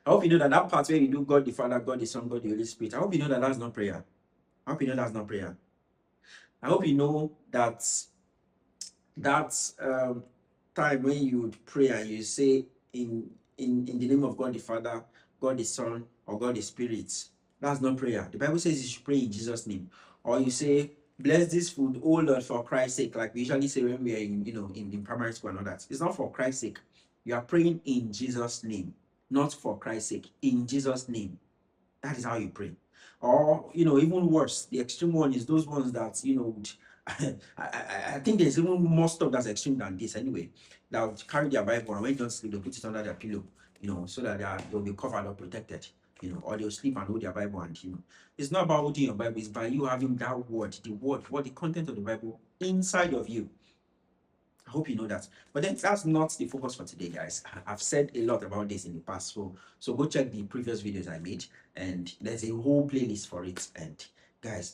I hope you know that that part where you do God the Father, God the Son, God the Holy Spirit. I hope you know that that's not prayer. I hope you know that's not prayer. I hope you know that that's time when you would pray and you say in the name of God the Father, God the Son, or God the Spirit. That's not prayer. The Bible says you should pray in Jesus' name. Or you say, bless this food, oh Lord, for Christ's sake, like we usually say when we are in primary school and all that. It's not for Christ's sake. You are praying in Jesus' name, not for Christ's sake, in Jesus' name. That is how you pray. Or, even worse, the extreme one is those ones that, I think there's even more stuff that's extreme than this anyway. They'll carry their Bible and when they don't sleep, they'll put it under their pillow, so that they'll be covered or protected, or they'll sleep and hold their Bible and, it's not about holding your Bible, it's by you having that word, what the content of the Bible inside of you. I hope you know that. But then that's not the focus for today, guys. I've said a lot about this in the past. So go check the previous videos I made, and there's a whole playlist for it. And guys,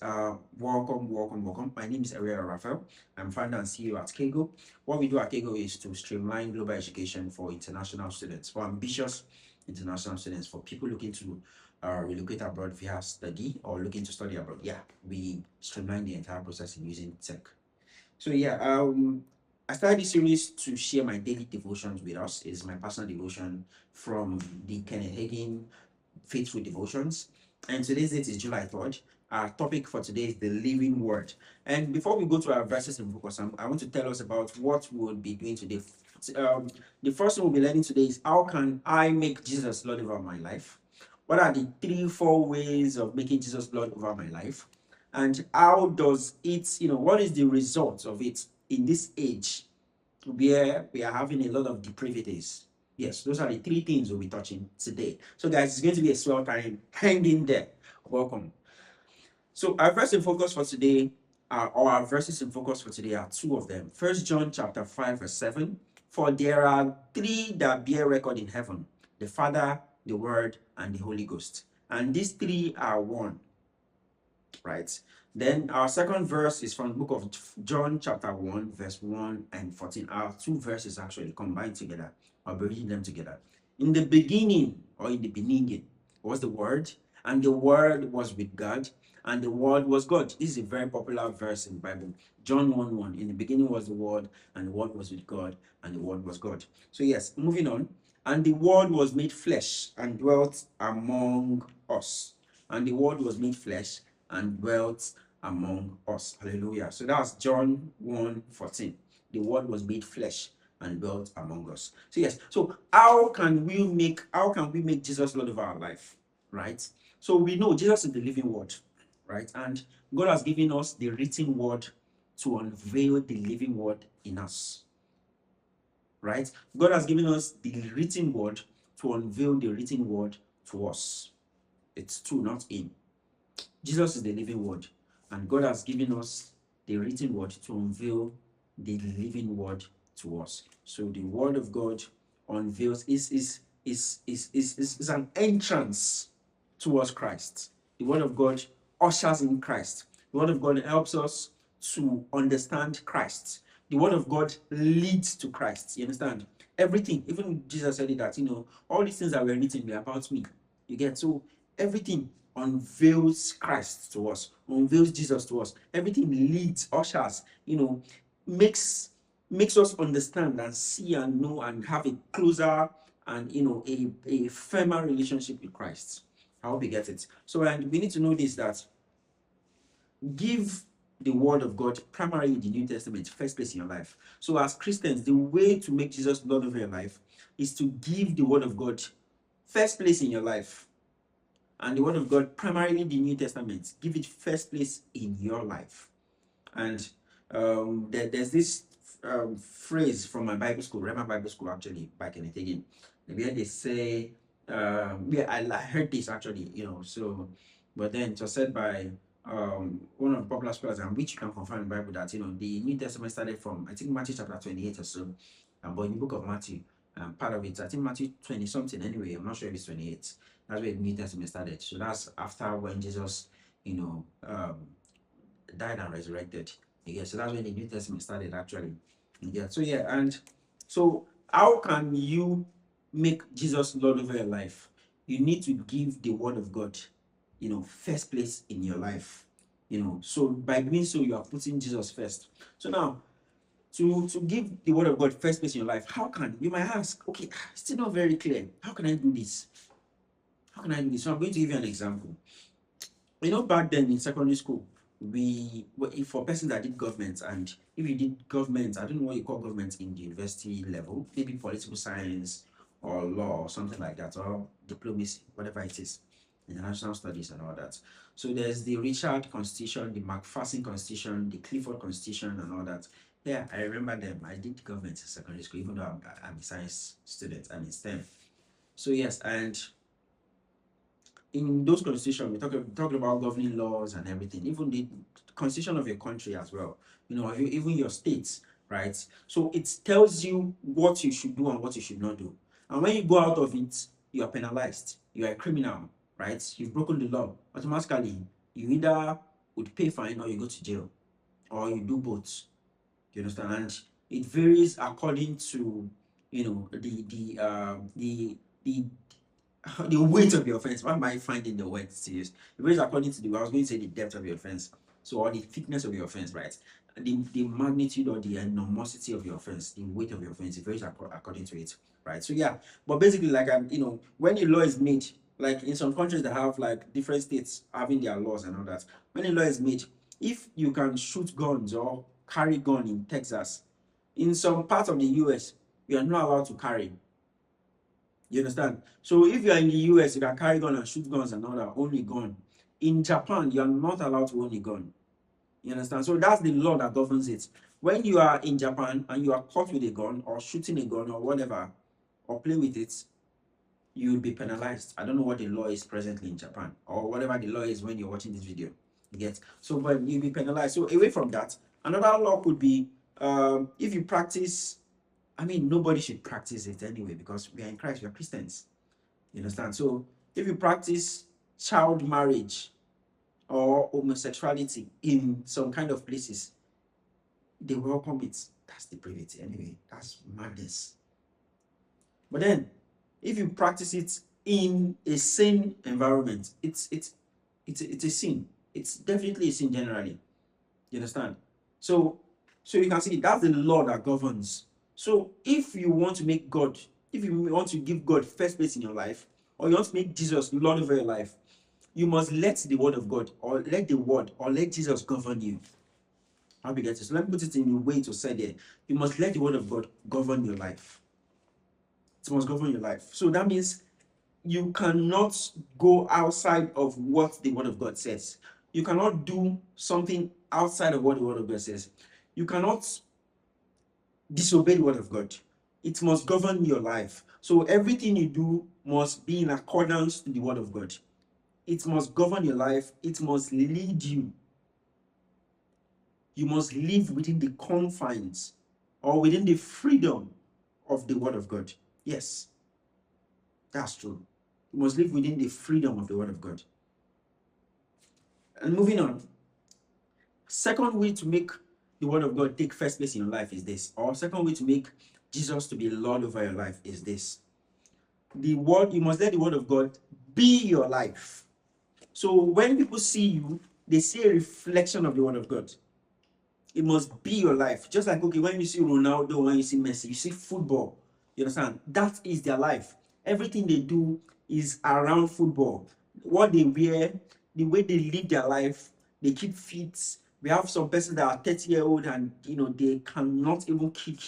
welcome. My name is Ariel Raphael. I'm founder and CEO at Kego. What we do at Kego is to streamline global education for international students, for ambitious international students, for people looking to relocate abroad via study or looking to study abroad. Yeah, we streamline the entire process using tech. So yeah, I started this series to share my daily devotions with us. It's my personal devotion from the Kenneth Hagin Faithful Devotions. And today's date is July 3rd. Our topic for today is the living word. And before we go to our verses in focus, I want to tell us about what we will be doing today. The first thing we'll be learning today is how can I make Jesus Lord over my life? What are the 3-4 ways of making Jesus Lord over my life? And how does it, what is the result of it in this age where we are having a lot of depravities? Yes, those are the 3 things we'll be touching today. So guys, it's going to be a swell time. Hang in there. Welcome. So our verse in focus for today, or our verses in focus for today are 2 of them. First John chapter 5 verse 7. For there are 3 that bear record in heaven, the Father, the Word, and the Holy Ghost. And these 3 are one. Right. Then our second verse is from the book of John chapter 1 verse 1 and 14. Our 2 verses actually combined together. I'll be reading them together. In the beginning, or in the beginning, was the Word, and the Word was with God, and the Word was God. This is a very popular verse in the Bible. John 1:1. In the beginning was the Word, and the Word was with God, and the Word was God. So yes, moving on. And the Word was made flesh and dwelt among us. And the Word was made flesh and dwelt among us. Hallelujah. So that's John 1:14. The Word was made flesh and dwelt among us. So yes, so how can we make Jesus Lord of our life? Right? So we know Jesus is the living word, right? And God has given us the written word to unveil the living word in us. Right? God has given us the written word to unveil the written word to us. It's two, not in. Jesus is the living word, and God has given us the written word to unveil the living word to us. So the word of God unveils is an entrance towards Christ. The word of God ushers in Christ. The word of God helps us to understand Christ. The word of God leads to Christ. You understand? Everything, even Jesus said it that, all these things that were written were about me. You get? So everything unveils Christ to us, unveils Jesus to us. Everything leads, ushers, makes us understand and see and know and have a closer and a firmer relationship with Christ. I hope you get it. So, and we need to know this, that give the word of God, primarily the New Testament, first place in your life. So as Christians, the way to make Jesus Lord of your life is to give the word of God first place in your life. And the word of God, primarily the New Testament, give it first place in your life. And there's this phrase from my Bible school, Rema Bible School, actually, back in it again, where they say, I heard this actually, so, but then it was said by one of the popular scholars, and which you can confirm in the Bible, that, the New Testament started from, I think, Matthew chapter 28 or so, but in the book of Matthew, part of it, I think Matthew 20 something anyway, I'm not sure if it's 28, that's where the New Testament started. So that's after when Jesus, died and resurrected. So that's when the New Testament started actually. So and so how can you make Jesus Lord over your life? you need to give the word of God, first place in your life. So by doing so, you are putting Jesus first. So now, to give the word of God first place in your life, how can you might ask, okay, it's still not very clear. How can I do this? How can I do this? So I'm going to give you an example. Back then in secondary school, for person that did government, and if you did government, I don't know what you call government in the university level, maybe political science or law or something like that, or diplomacy, whatever it is, international studies and all that. So there's the Richard Constitution, the Macpherson Constitution, the Clifford Constitution, and all that. Yeah, I remember them. I did government in secondary school, even though I'm a science student and in STEM. So yes, and in those constitutions, we talk about governing laws and everything, even the constitution of your country as well, even your states, right? So it tells you what you should do and what you should not do. And when you go out of it, you are penalized. You are a criminal, right? You've broken the law. Automatically, you either would pay fine or you go to jail, or you do both. You understand? And it varies according to, the the weight of your offense. Why am I finding the word serious? It varies according to I was going to say the depth of your offense. So, or the thickness of your offense, right? The magnitude or the enormosity of your offense, the weight of your offense, it varies according to it, right? So, yeah. But basically, like, when a law is made, like in some countries that have like different states having their laws and all that, when a law is made, if you can shoot guns or carry gun in Texas, in some parts of the US, you are not allowed to carry. You understand? So if you are in the US, you can carry gun and shoot guns and all that, only gun. In Japan, you are not allowed to own a gun. You understand? So that's the law that governs it. When you are in Japan and you are caught with a gun or shooting a gun or whatever, or play with it, you will be penalized. I don't know what the law is presently in Japan, or whatever the law is when you're watching this video. You get? So, but you'll be penalized. So away from that, another law could be if you practice, nobody should practice it anyway, because we are in Christ, we are Christians. You understand? So if you practice child marriage or homosexuality in some kind of places, they welcome it. That's depravity anyway. That's madness. But then, if you practice it in a sane environment, it's a sin. It's definitely a sin generally. You understand? So you can see that's the law that governs. So if you want to make God, if you want to give God first place in your life, or you want to make Jesus Lord over your life, you must let the word of God, or let Jesus govern you. How do you get it? So let me put it in a way to say there. You must let the word of God govern your life. It must govern your life. So that means you cannot go outside of what the word of God says. You cannot do something outside of what the word of God says. You cannot disobey the word of God. It must govern your life. So everything you do must be in accordance to the word of God. It must govern your life. It must lead you. You must live within the confines or within the freedom of the word of God. Yes, that's true. You must live within the freedom of the word of God. And moving on, second way to make the word of God take first place in your life is this, or second way to make Jesus to be Lord over your life is this. You must let the word of God be your life. So when people see you, they see a reflection of the word of God. It must be your life. Just like, okay, when you see Ronaldo, when you see Messi, you see football. You understand? That is their life. Everything they do is around football. What they wear, the way they live their life, they keep fit. We have some persons that are 30-year-old and they cannot even kick,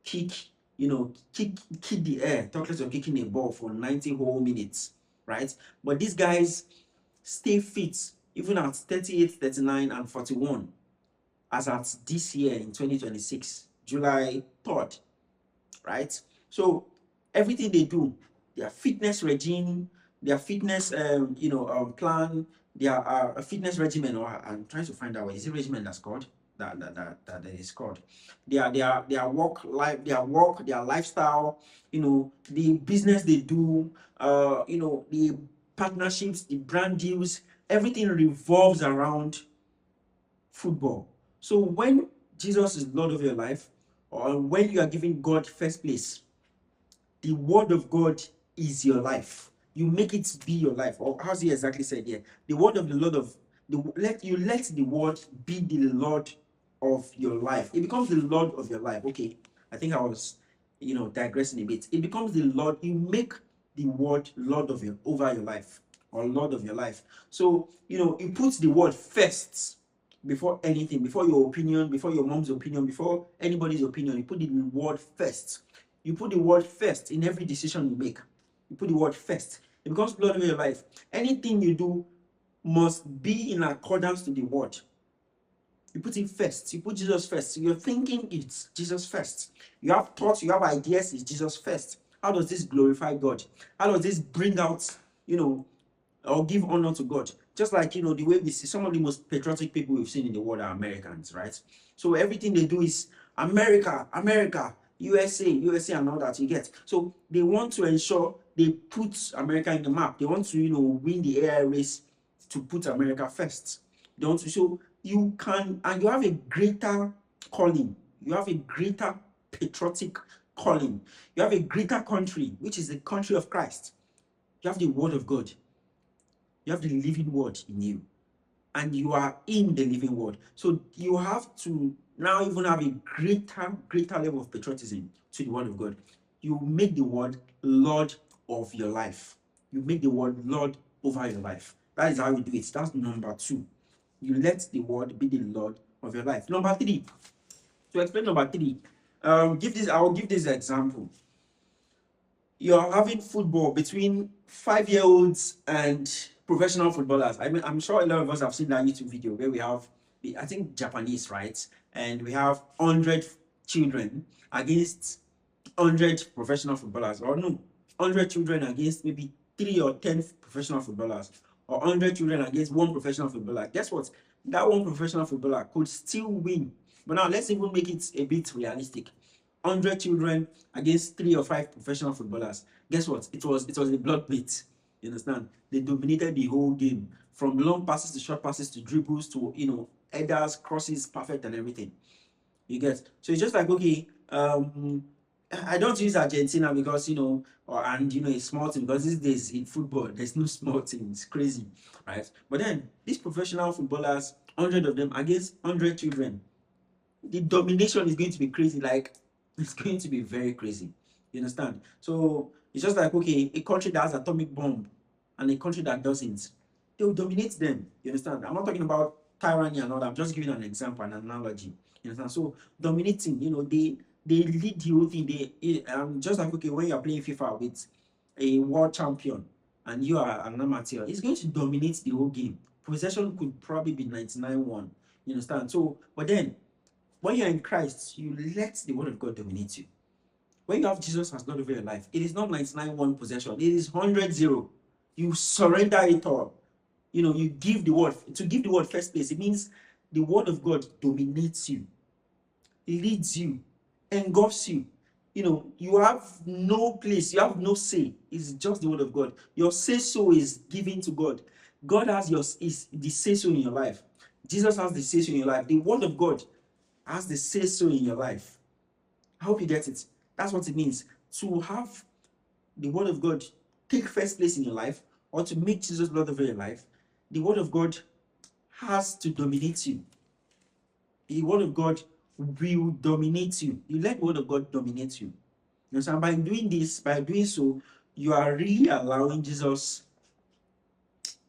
kick the air. Talk less of kicking a ball for 90 whole minutes, right? But these guys stay fit even at 38, 39, and 41. As at this year in 2026, July 3rd, right? So everything they do, their fitness regime, their fitness plan, their fitness regimen, or I'm trying to find out what is it regimen that's called that is called. Their work life, their lifestyle, the business they do, the partnerships, the brand deals, everything revolves around football. So when Jesus is Lord of your life, or when you are giving God first place, the word of God is your life. You make it be your life. Or how's he exactly said here? The word of the Lord of let the word be the Lord of your life. It becomes the Lord of your life. Okay, I think I was, digressing a bit. It becomes the Lord. You make the word Lord of over your life, or Lord of your life. So you put the word first before anything, before your opinion, before your mom's opinion, before anybody's opinion. You put the word first. You put the word first in every decision you make. You put the word first. It becomes Lord of your life. Anything you do must be in accordance to the word. You put it first. You put Jesus first. You're thinking it's Jesus first. You have thoughts, you have ideas, it's Jesus first. How does this glorify God? How does this bring out, or give honor to God? Just like, the way we see some of the most patriotic people we've seen in the world are Americans, right? So everything they do is America, America, USA, USA, and all that you get. So they want to ensure they put America in the map. They want to, win the AI race to put America first. They want to show you can, and you have a greater calling. You have a greater patriotic calling. You have a greater country, which is the country of Christ. You have the word of God. You have the living word in you. And you are in the living word. So you have to now even have a greater level of patriotism to the word of God. You make the word Lord of your life. You make the word Lord over your life. That is how you do it. That's number 2. You let the word be the Lord of your life. Number 3. To explain number 3, I will give this example. You're having football between 5-year-olds and professional footballers. I mean, I'm sure a lot of us have seen that YouTube video where we have, I think, Japanese, right? And we have 100 children against 100 professional footballers, or no, 100 children against maybe 3 or 10 professional footballers, or 100 children against 1 professional footballer. Guess what? That 1 professional footballer could still win. But now let's even make it a bit realistic. 100 children against 3 or 5 professional footballers. Guess what? It was a blood pit. You understand? They dominated the whole game, from long passes to short passes to dribbles to headers, crosses, perfect and everything. You get? So it's just like, okay, I don't use Argentina because a small team, because these days in football there's no small team. It's crazy, right? But then these professional footballers, 100 of them against 100 children, the domination is going to be crazy. Like, it's going to be very crazy. You understand? So it's just like, okay, a country that has atomic bomb and a country that doesn't, they will dominate them. You understand? I'm not talking about tyranny and all that. I'm just giving an example, an analogy. You understand? So dominating, they lead the whole thing. They just like, okay, when you're playing FIFA with a world champion and you are an amateur, it's going to dominate the whole game. Possession could probably be 99-1. You understand? So, but then when you're in Christ, you let the word of God dominate you. When you have Jesus as Lord over your life, it is not 99-1 possession. It is 100-0. You surrender it all. You give the word. To give the word first place, it means the word of God dominates you, leads you, engulfs you. You have no place. You have no say. It's just the word of God. Your say-so is given to God. God has is the say-so in your life. Jesus has the say-so in your life. The word of God has the say-so in your life. I hope you get it. That's what it means to have the word of God take first place in your life, or to make Jesus Lord over your life. The word of God has to dominate you. The word of God will dominate you. You let the word of God dominate you. You understand? By doing so, you are really allowing Jesus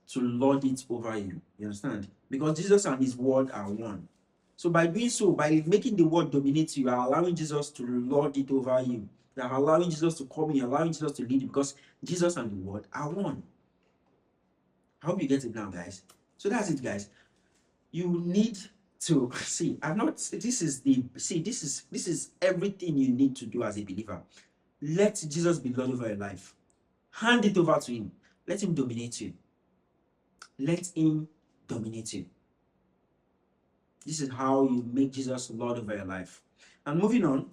to lord it over you. You understand? Because Jesus and his word are one. So by doing so, by making the word dominate you, you are allowing Jesus to lord it over you. You are allowing Jesus to come in, allowing Jesus to lead you, because Jesus and the word are one. I hope you get it now, guys. So that's it, guys. You need to see. This is everything you need to do as a believer. Let Jesus be Lord over your life. Hand it over to him. Let him dominate you. Let him dominate you. This is how you make Jesus Lord over your life. And moving on,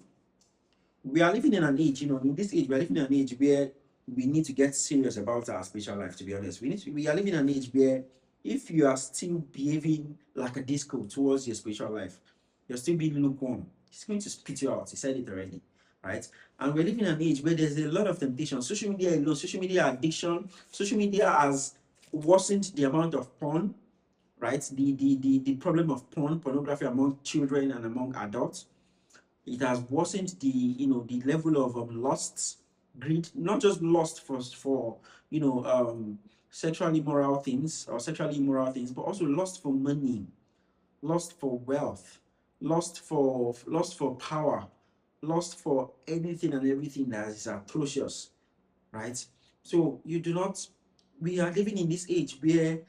we are living in an age, in this age, we are living in an age where we need to get serious about our spiritual life, to be honest. We are living in an age where if you are still behaving like a disco towards your spiritual life, you're still being lukewarm, it's going to spit you out. He said it already, right? And we're living in an age where there's a lot of temptation. Social media alone, social media addiction, social media has worsened the amount of porn, right? The problem of pornography among children and among adults. It has worsened the level of lust, greed, not just lust for sexually immoral things or sexually immoral things, but also lust for money, lust for wealth, lust for power, lust for anything and everything that is atrocious, right? So you do not, we are living in this age where,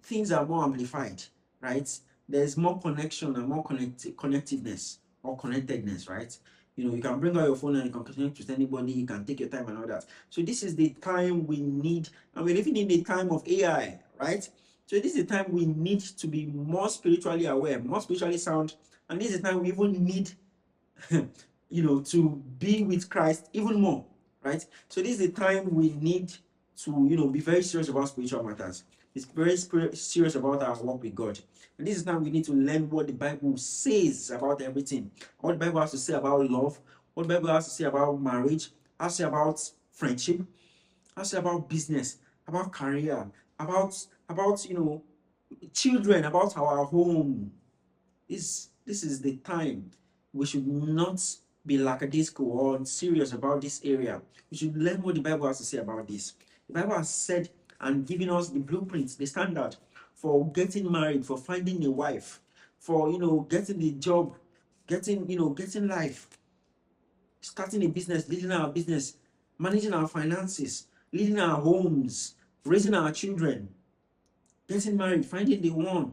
things are more amplified, right? There's more connection and more connectiveness or connectedness, right? You can bring out your phone and you can connect with anybody, you can take your time and all that. So this is the time we need, and we're living in the time of AI, right? So this is the time we need to be more spiritually aware, more spiritually sound, and this is the time we even need to be with Christ even more, right? So this is the time we need to, be very serious about spiritual matters. It's very serious about our walk with God. And this is time we need to learn what the Bible says about everything. What the Bible has to say about love, what the Bible has to say about marriage, has to say about friendship, has to say about business, about career, about children, about our home. This is the time we should not be lackadaisical or serious about this area. We should learn what the Bible has to say about this. The Bible has said and given us the blueprints, the standard for getting married, for finding a wife, for getting the job, getting life, starting a business, leading our business, managing our finances, leading our homes, raising our children, getting married, finding the one.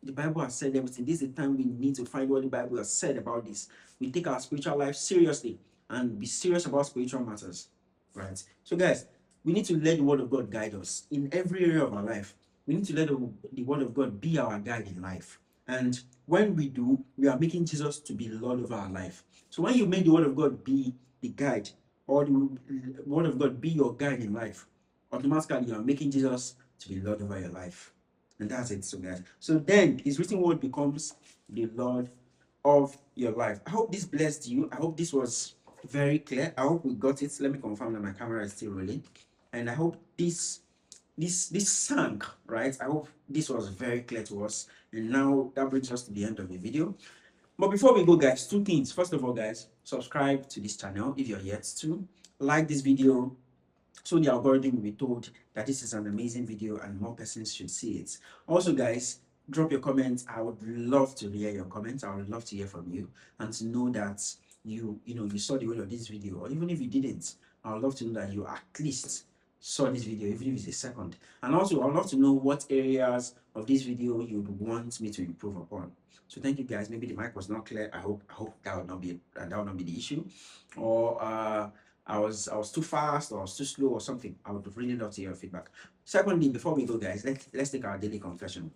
The Bible has said everything. This is the time we need to find what the Bible has said about this. We take our spiritual life seriously and be serious about spiritual matters, right? So, guys, we need to let the Word of God guide us in every area of our life. We need to let the Word of God be our guide in life. And when we do, we are making Jesus to be Lord of our life. So, when you make the Word of God be the guide, or the Word of God be your guide in life, automatically you are making Jesus to be Lord over your life. And that's it, so guys. So then his written word becomes the Lord of your life. I hope this blessed you. I hope this was very clear. I hope we got it. Let me confirm that my camera is still rolling. And I hope this sank, right? I hope this was very clear to us. And now that brings us to the end of the video. But before we go, guys, two things. First of all, guys, subscribe to this channel if you're yet to. Like this video, so the algorithm will be told that this is an amazing video and more persons should see it. Also, guys, drop your comments. I would love to hear your comments. I would love to hear from you and to know that you saw the whole of this video, or even if you didn't, I would love to know that you at least saw this video, even if it's a second. And also, I'd love to know what areas of this video you would want me to improve upon. So thank you, guys. Maybe the mic was not clear. I hope that would not be the issue, or I was too fast or I was too slow or something. I would really love to hear your feedback. Secondly, before we go, guys, let's take our daily confession.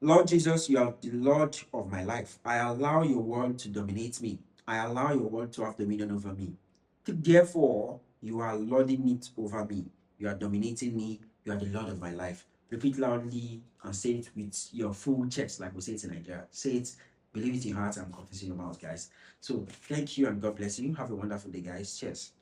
Lord Jesus, you are the Lord of my life. I allow your word to dominate me. I allow your word to have dominion over me. Therefore, you are lording it over me. You are dominating me. You are the Lord of my life. Repeat loudly and say it with your full chest, like we say it in Nigeria. Say it, believe it in your heart, and confess in your mouth, guys. So thank you and God bless you. Have a wonderful day, guys. Cheers.